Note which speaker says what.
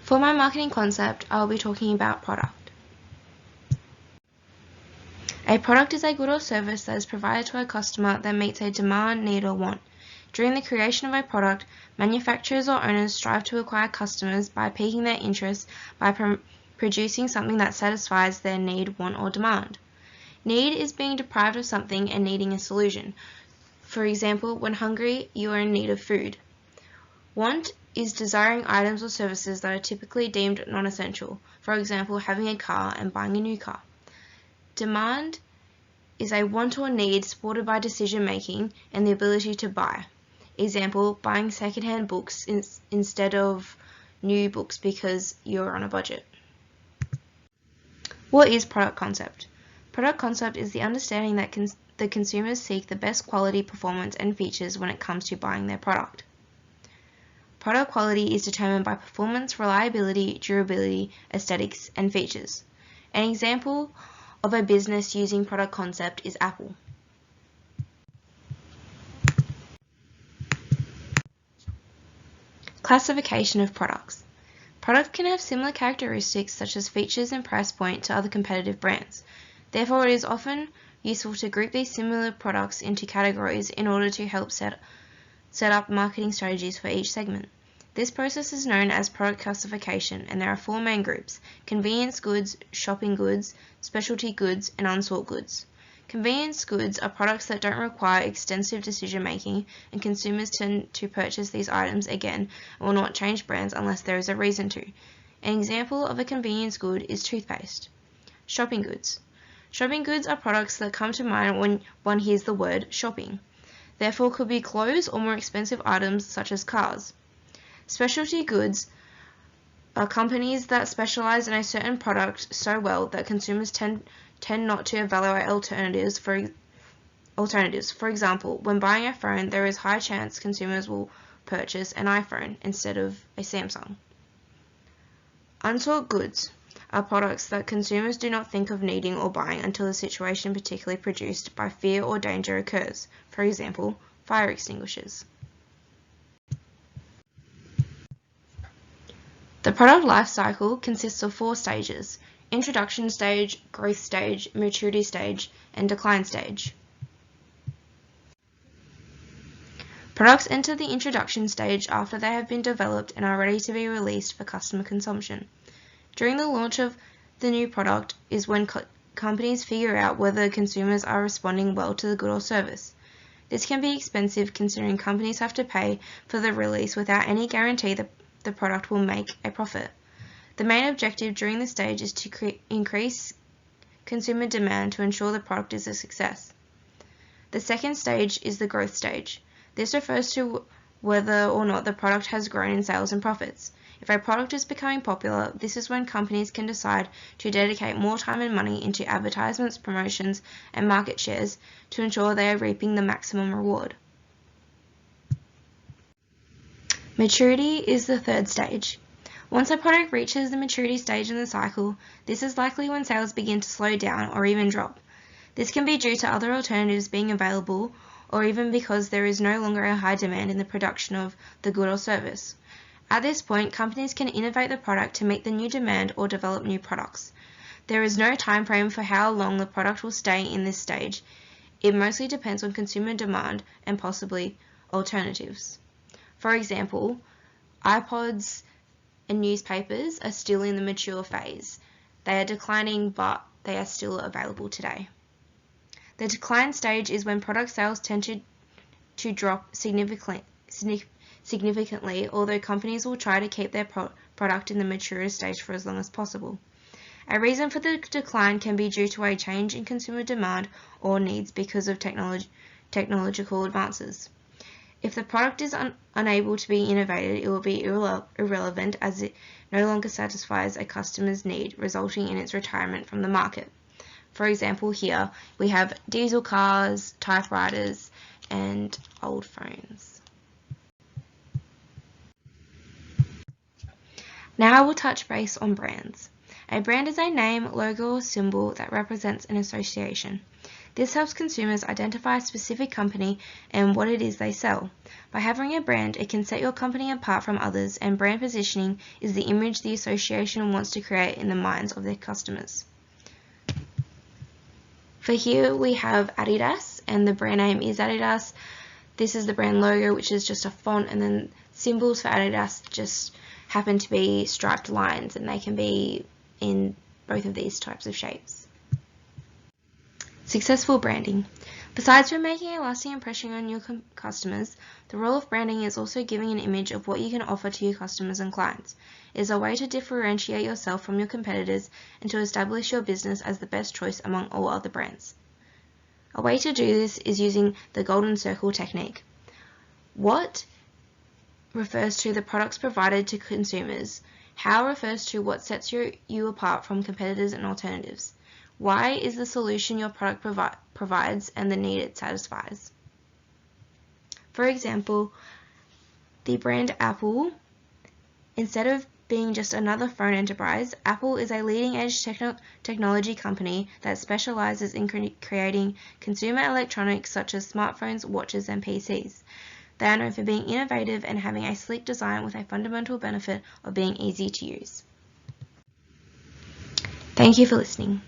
Speaker 1: For my marketing concept, I'll be talking about product. A product is a good or service that is provided to a customer that meets a demand, need, or want. During the creation of a product, manufacturers or owners strive to acquire customers by piquing their interest by producing something that satisfies their need, want, or demand. Need is being deprived of something and needing a solution. For example, when hungry, you are in need of food. Want is desiring items or services that are typically deemed non-essential, for example, having a car and buying a new car. Demand is a want or need supported by decision-making and the ability to buy. Example, buying second-hand books instead of new books because you're on a budget. What is product concept? Product concept is the understanding that the consumers seek the best quality, performance, and features when it comes to buying their product. Product quality is determined by performance, reliability, durability, aesthetics, and features. An example of a business using product concept is Apple. Classification of products. Products can have similar characteristics such as features and price point to other competitive brands. Therefore, it is often useful to group these similar products into categories in order to help set up marketing strategies for each segment. This process is known as product classification, and there are 4 main groups: convenience goods, shopping goods, specialty goods, and unsought goods. Convenience goods are products that don't require extensive decision making, and consumers tend to purchase these items again and will not change brands unless there is a reason to. An example of a convenience good is toothpaste. Shopping goods. Shopping goods are products that come to mind when one hears the word shopping. Therefore, could be clothes or more expensive items such as cars. Specialty goods are companies that specialize in a certain product so well that consumers tend not to evaluate alternatives. For example, when buying a phone, there is high chance consumers will purchase an iPhone instead of a Samsung. Unsought goods are products that consumers do not think of needing or buying until the situation particularly produced by fear or danger occurs. For example, fire extinguishers. The product life cycle consists of 4 stages: introduction stage, growth stage, maturity stage, and decline stage. Products enter the introduction stage after they have been developed and are ready to be released for customer consumption. During the launch of the new product is when companies figure out whether consumers are responding well to the good or service. This can be expensive considering companies have to pay for the release without any guarantee that the product will make a profit. The main objective during this stage is to increase consumer demand to ensure the product is a success. The second stage is the growth stage. This refers to whether or not the product has grown in sales and profits. If a product is becoming popular, this is when companies can decide to dedicate more time and money into advertisements, promotions, and market shares to ensure they are reaping the maximum reward. Maturity is the third stage. Once a product reaches the maturity stage in the cycle, this is likely when sales begin to slow down or even drop. This can be due to other alternatives being available, or even because there is no longer a high demand in the production of the good or service. At this point, companies can innovate the product to meet the new demand or develop new products. There is no time frame for how long the product will stay in this stage. It mostly depends on consumer demand and possibly alternatives. For example, iPods and newspapers are still in the mature phase. They are declining, but they are still available today. The decline stage is when product sales tend to drop significantly, although companies will try to keep their product in the mature stage for as long as possible. A reason for the decline can be due to a change in consumer demand or needs because of technological advances. If the product is unable to be innovated, it will be irrelevant as it no longer satisfies a customer's need, resulting in its retirement from the market. For example, here we have diesel cars, typewriters, and old phones. Now I will touch base on brands. A brand is a name, logo, or symbol that represents an association. This helps consumers identify a specific company and what it is they sell. By having a brand, it can set your company apart from others, and brand positioning is the image the association wants to create in the minds of their customers. For here we have Adidas, and the brand name is Adidas. This is the brand logo, which is just a font, and then symbols for Adidas just happen to be striped lines, and they can be in both of these types of shapes. Successful branding. Besides from making a lasting impression on your customers, the role of branding is also giving an image of what you can offer to your customers and clients. It is a way to differentiate yourself from your competitors and to establish your business as the best choice among all other brands. A way to do this is using the golden circle technique. What refers to the products provided to consumers. How refers to what sets you apart from competitors and alternatives. Why is the solution your product provides and the need it satisfies. For example, the brand Apple, instead of being just another phone enterprise, Apple is a leading-edge technology company that specializes in creating consumer electronics such as smartphones, watches, and PCs. They are known for being innovative and having a sleek design with a fundamental benefit of being easy to use. Thank you for listening.